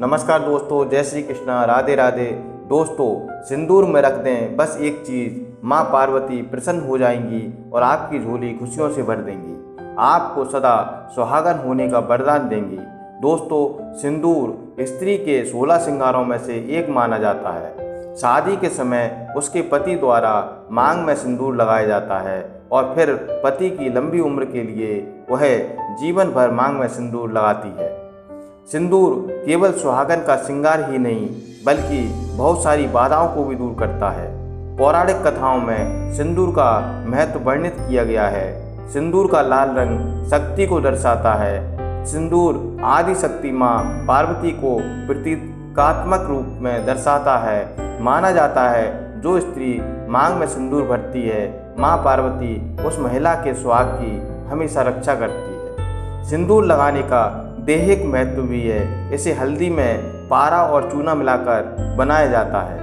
नमस्कार दोस्तों, जय श्री कृष्णा, राधे राधे। दोस्तों, सिंदूर में रख दें बस एक चीज़, माँ पार्वती प्रसन्न हो जाएंगी और आपकी झोली खुशियों से भर देंगी। आपको सदा सुहागन होने का वरदान देंगी। दोस्तों, सिंदूर स्त्री के 16 श्रृंगारों में से एक माना जाता है। शादी के समय उसके पति द्वारा मांग में सिंदूर लगाया जाता है और फिर पति की लंबी उम्र के लिए वह जीवन भर मांग में सिंदूर लगाती है। सिंदूर केवल सुहागन का श्रृंगार ही नहीं बल्कि बहुत सारी बाधाओं को भी दूर करता है। पौराणिक कथाओं में सिंदूर का महत्व वर्णित किया गया है। सिंदूर का लाल रंग शक्ति को दर्शाता है। सिंदूर आदि शक्ति माँ पार्वती को प्रतीकात्मक रूप में दर्शाता है। माना जाता है जो स्त्री मांग में सिंदूर भरती है, माँ पार्वती उस महिला के सुहाग की हमेशा रक्षा करती है। सिंदूर लगाने का दैहिक महत्व भी है। इसे हल्दी में पारा और चूना मिलाकर बनाया जाता है।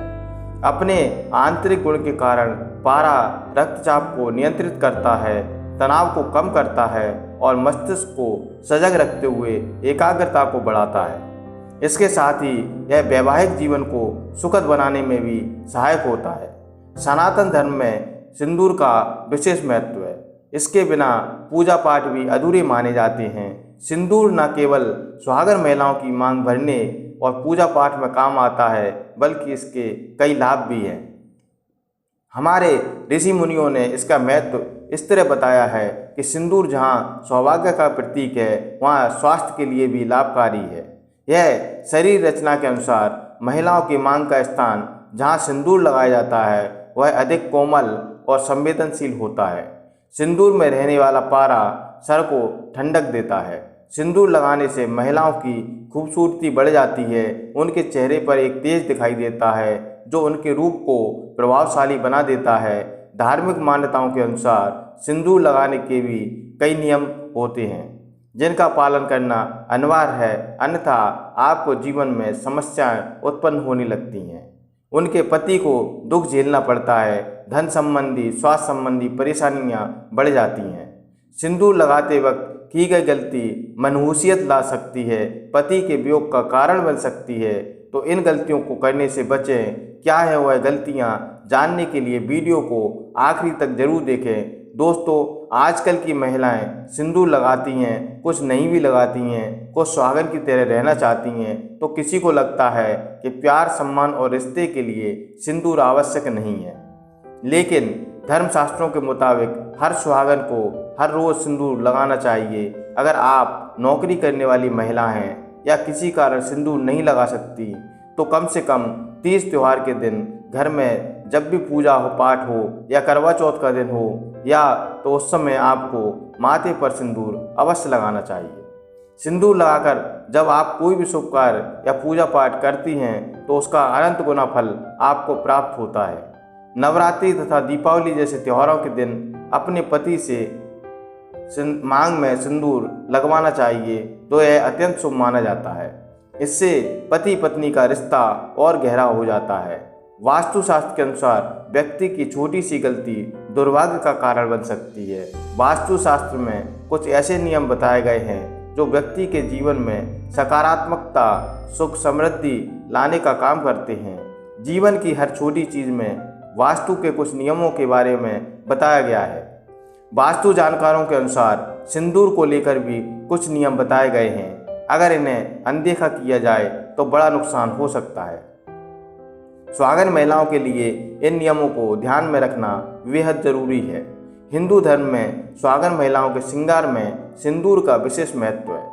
अपने आंतरिक गुण के कारण पारा रक्तचाप को नियंत्रित करता है, तनाव को कम करता है और मस्तिष्क को सजग रखते हुए एकाग्रता को बढ़ाता है। इसके साथ ही यह वैवाहिक जीवन को सुखद बनाने में भी सहायक होता है। सनातन धर्म में सिंदूर का विशेष महत्व है। इसके बिना पूजा पाठ भी अधूरे माने जाते हैं। सिंदूर न केवल सुहागन महिलाओं की मांग भरने और पूजा पाठ में काम आता है बल्कि इसके कई लाभ भी हैं। हमारे ऋषि मुनियों ने इसका महत्व इस तरह बताया है कि सिंदूर जहाँ सौभाग्य का प्रतीक है, वहाँ स्वास्थ्य के लिए भी लाभकारी है। यह शरीर रचना के अनुसार महिलाओं की मांग का स्थान जहाँ सिंदूर लगाया जाता है वह अधिक कोमल और संवेदनशील होता है। सिंदूर में रहने वाला पारा सर को ठंडक देता है। सिंदूर लगाने से महिलाओं की खूबसूरती बढ़ जाती है। उनके चेहरे पर एक तेज दिखाई देता है जो उनके रूप को प्रभावशाली बना देता है। धार्मिक मान्यताओं के अनुसार सिंदूर लगाने के भी कई नियम होते हैं जिनका पालन करना अनिवार्य है, अन्यथा आपको जीवन में समस्याएं उत्पन्न होने लगती हैं। उनके पति को दुख झेलना पड़ता है। धन संबंधी, स्वास्थ्य संबंधी परेशानियां बढ़ जाती हैं। सिंदूर लगाते वक्त की गई गलती मनहूसियत ला सकती है, पति के वियोग का कारण बन सकती है। तो इन गलतियों को करने से बचें। क्या है वह गलतियां, जानने के लिए वीडियो को आखिरी तक जरूर देखें। दोस्तों, आजकल की महिलाएं सिंदूर लगाती हैं, कुछ नहीं भी लगाती हैं, कुछ सुहागन की तरह रहना चाहती हैं। तो किसी को लगता है कि प्यार, सम्मान और रिश्ते के लिए सिंदूर आवश्यक नहीं है, लेकिन धर्मशास्त्रों के मुताबिक हर सुहागन को हर रोज़ सिंदूर लगाना चाहिए। अगर आप नौकरी करने वाली महिला हैं या किसी कारण सिंदूर नहीं लगा सकती तो कम से कम 30 त्यौहार के दिन घर में जब भी पूजा हो, पाठ हो या करवा चौथ का दिन हो या तो उस समय आपको माथे पर सिंदूर अवश्य लगाना चाहिए। सिंदूर लगाकर जब आप कोई भी शुभ कार्य या पूजा पाठ करती हैं तो उसका अनंत गुना फल आपको प्राप्त होता है। नवरात्रि तथा दीपावली जैसे त्योहारों के दिन अपने पति से मांग में सिंदूर लगवाना चाहिए, तो यह अत्यंत शुभ माना जाता है। इससे पति पत्नी का रिश्ता और गहरा हो जाता है। वास्तुशास्त्र के अनुसार व्यक्ति की छोटी सी गलती दुर्भाग्य का कारण बन सकती है। वास्तुशास्त्र में कुछ ऐसे नियम बताए गए हैं जो व्यक्ति के जीवन में सकारात्मकता, सुख, समृद्धि लाने का काम करते हैं। जीवन की हर छोटी चीज़ में वास्तु के कुछ नियमों के बारे में बताया गया है। वास्तु जानकारों के अनुसार सिंदूर को लेकर भी कुछ नियम बताए गए हैं। अगर इन्हें अनदेखा किया जाए तो बड़ा नुकसान हो सकता है। सुहागन महिलाओं के लिए इन नियमों को ध्यान में रखना बेहद जरूरी है। हिंदू धर्म में सुहागन महिलाओं के श्रृंगार में सिंदूर का विशेष महत्व है।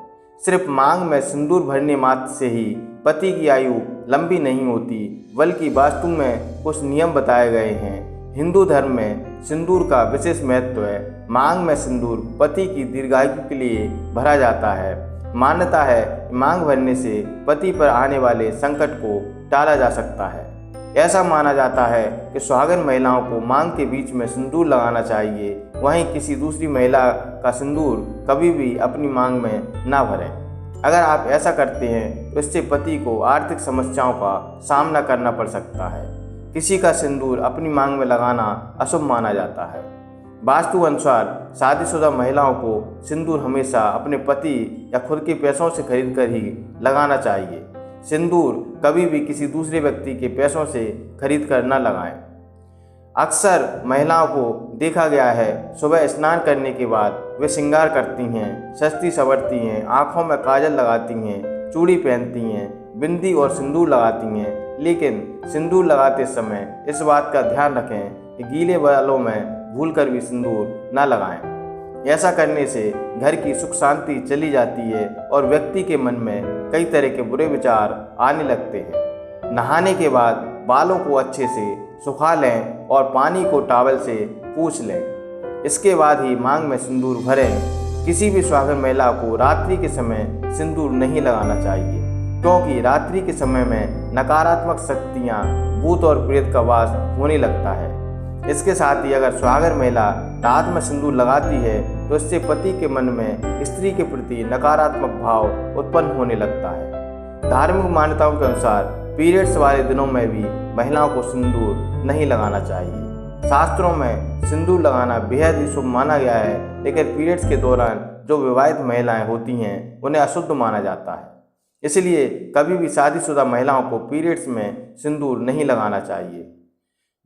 सिर्फ मांग में सिंदूर भरने मात्र से ही पति की आयु लंबी नहीं होती, बल्कि वास्तु में कुछ नियम बताए गए हैं। हिंदू धर्म में सिंदूर का विशेष महत्व है। मांग में सिंदूर पति की दीर्घायु के लिए भरा जाता है। मान्यता है कि मांग भरने से पति पर आने वाले संकट को टाला जा सकता है। ऐसा माना जाता है कि सुहागन महिलाओं को मांग के बीच में सिंदूर लगाना चाहिए। वहीं किसी दूसरी महिला का सिंदूर कभी भी अपनी मांग में ना भरें। अगर आप ऐसा करते हैं तो इससे पति को आर्थिक समस्याओं का सामना करना पड़ सकता है। किसी का सिंदूर अपनी मांग में लगाना अशुभ माना जाता है। वास्तु अनुसार शादीशुदा महिलाओं को सिंदूर हमेशा अपने पति या खुद के पैसों से खरीद कर ही लगाना चाहिए। सिंदूर कभी भी किसी दूसरे व्यक्ति के पैसों से खरीद कर न लगाएं। अक्सर महिलाओं को देखा गया है, सुबह स्नान करने के बाद वे श्रृंगार करती हैं, सजती संवरती हैं, आँखों में काजल लगाती हैं, चूड़ी पहनती हैं, बिंदी और सिंदूर लगाती हैं। लेकिन सिंदूर लगाते समय इस बात का ध्यान रखें कि गीले बालों में भूलकर भी सिंदूर न लगाएं। ऐसा करने से घर की सुख शांति चली जाती है और व्यक्ति के मन में कई तरह के बुरे विचार आने लगते हैं। नहाने के बाद बालों को अच्छे से सुखा लें और पानी को टॉवल से पोंछ लें। इसके बाद ही मांग में सिंदूर भरें। किसी भी सुहागन महिला को रात्रि के समय सिंदूर नहीं लगाना चाहिए, क्योंकि रात्रि के समय में नकारात्मक शक्तियाँ, भूत और प्रेत का वास होने लगता है। इसके साथ ही अगर सुहागन महिला रात में सिंदूर लगाती है तो इससे पति के मन में स्त्री के प्रति नकारात्मक भाव उत्पन्न होने लगता है। धार्मिक मान्यताओं के अनुसार पीरियड्स वाले दिनों में भी महिलाओं को सिंदूर नहीं लगाना चाहिए। शास्त्रों में सिंदूर लगाना बेहद ही शुभ माना गया है, लेकिन पीरियड्स के दौरान जो विवाहित महिलाएं होती हैं उन्हें अशुद्ध माना जाता है। इसलिए कभी भी शादीशुदा महिलाओं को पीरियड्स में सिंदूर नहीं लगाना चाहिए।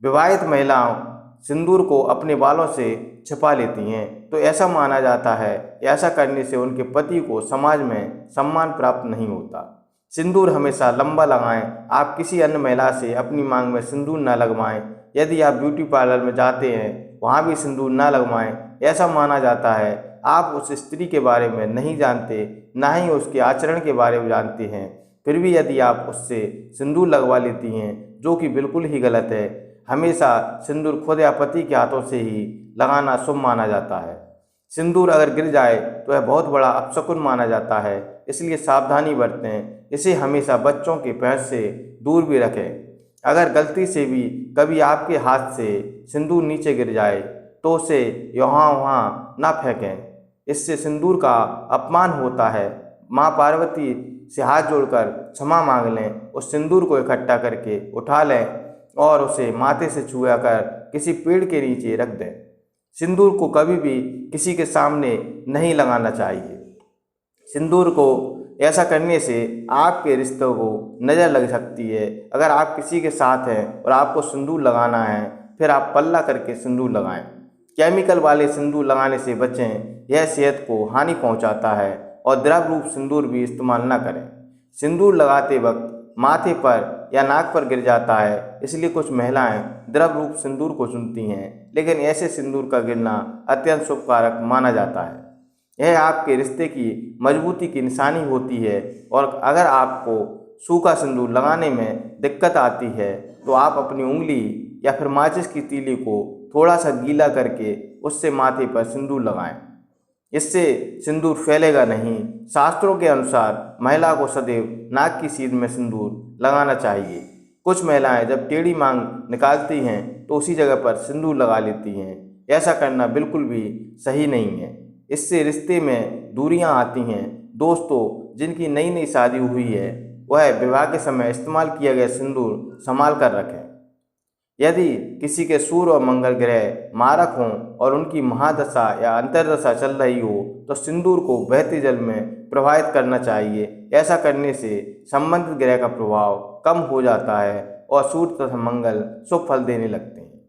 विवाहित महिलाओं सिंदूर को अपने बालों से छिपा लेती हैं, तो ऐसा माना जाता है कि ऐसा करने से उनके पति को समाज में सम्मान प्राप्त नहीं होता। सिंदूर हमेशा लंबा लगाएं। आप किसी अन्य महिला से अपनी मांग में सिंदूर न लगवाएं। यदि आप ब्यूटी पार्लर में जाते हैं वहाँ भी सिंदूर न लगवाएं। ऐसा माना जाता है आप उस स्त्री के बारे में नहीं जानते, ना ही उसके आचरण के बारे में जानते हैं, फिर भी यदि आप उससे सिंदूर लगवा लेती हैं, जो कि बिल्कुल ही गलत है। हमेशा सिंदूर खुद या पति के हाथों से ही लगाना शुभ माना जाता है। सिंदूर अगर गिर जाए तो यह बहुत बड़ा अपशकुन माना जाता है, इसलिए सावधानी बरतें। इसे हमेशा बच्चों के पैर से दूर भी रखें। अगर गलती से भी कभी आपके हाथ से सिंदूर नीचे गिर जाए तो उसे यहाँ वहाँ ना फेंकें, इससे सिंदूर का अपमान होता है। माँ पार्वती से हाथ जोड़कर क्षमा मांग लें। उस सिंदूर को इकट्ठा करके उठा लें और उसे माथे से छुआ कर किसी पेड़ के नीचे रख दें। सिंदूर को कभी भी किसी के सामने नहीं लगाना चाहिए। सिंदूर को ऐसा करने से आपके रिश्तों को नज़र लग सकती है। अगर आप किसी के साथ हैं और आपको सिंदूर लगाना है, फिर आप पल्ला करके सिंदूर लगाएं। केमिकल वाले सिंदूर लगाने से बचें, यह सेहत को हानि पहुंचाता है। और द्रव रूप सिंदूर भी इस्तेमाल न करें। सिंदूर लगाते वक्त माथे पर या नाक पर गिर जाता है, इसलिए कुछ महिलाएं द्रव रूप सिंदूर को चुनती हैं, लेकिन ऐसे सिंदूर का गिरना अत्यंत शुभकारक माना जाता है। यह आपके रिश्ते की मजबूती की निशानी होती है। और अगर आपको सूखा सिंदूर लगाने में दिक्कत आती है तो आप अपनी उंगली या फिर माचिस की तीली को थोड़ा सा गीला करके उससे माथे पर सिंदूर लगाएं। इससे सिंदूर फैलेगा नहीं। शास्त्रों के अनुसार महिला को सदैव नाक की सीध में सिंदूर लगाना चाहिए। कुछ महिलाएं जब टेढ़ी मांग निकालती हैं तो उसी जगह पर सिंदूर लगा लेती हैं। ऐसा करना बिल्कुल भी सही नहीं है। इससे रिश्ते में दूरियां आती हैं। दोस्तों, जिनकी नई नई शादी हुई है वह विवाह के समय इस्तेमाल किया गया सिंदूर संभाल कर रखें। यदि किसी के सूर्य और मंगल ग्रह मारक हों और उनकी महादशा या अंतर्दशा चल रही हो तो सिंदूर को बहते जल में प्रवाहित करना चाहिए। ऐसा करने से संबंधित ग्रह का प्रभाव कम हो जाता है और सूर्य तथा मंगल शुभ फल देने लगते हैं।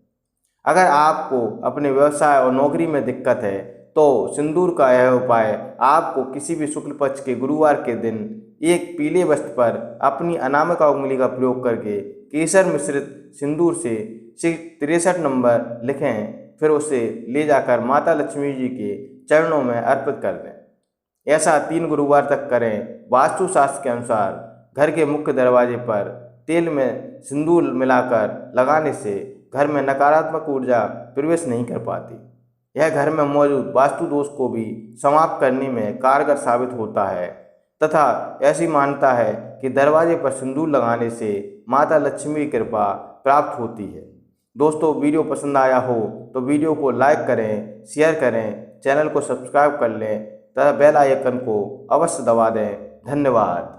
अगर आपको अपने व्यवसाय और नौकरी में दिक्कत है तो सिंदूर का यह उपाय आपको किसी भी शुक्ल पक्ष के गुरुवार के दिन एक पीले वस्त्र पर अपनी अनामिका उंगली का प्रयोग करके केसर मिश्रित सिंदूर से 63 नंबर लिखें, फिर उसे ले जाकर माता लक्ष्मी जी के चरणों में अर्पित कर दें। ऐसा 3 गुरुवार तक करें। वास्तुशास्त्र के अनुसार घर के मुख्य दरवाजे पर तेल में सिंदूर मिलाकर लगाने से घर में नकारात्मक ऊर्जा प्रवेश नहीं कर पाती। यह घर में मौजूद वास्तु दोष को भी समाप्त करने में कारगर साबित होता है तथा ऐसी मान्यता है कि दरवाजे पर सिंदूर लगाने से माता लक्ष्मी की कृपा प्राप्त होती है। दोस्तों, वीडियो पसंद आया हो तो वीडियो को लाइक करें, शेयर करें, चैनल को सब्सक्राइब कर लें तथा बेल आइकन को अवश्य दबा दें। धन्यवाद।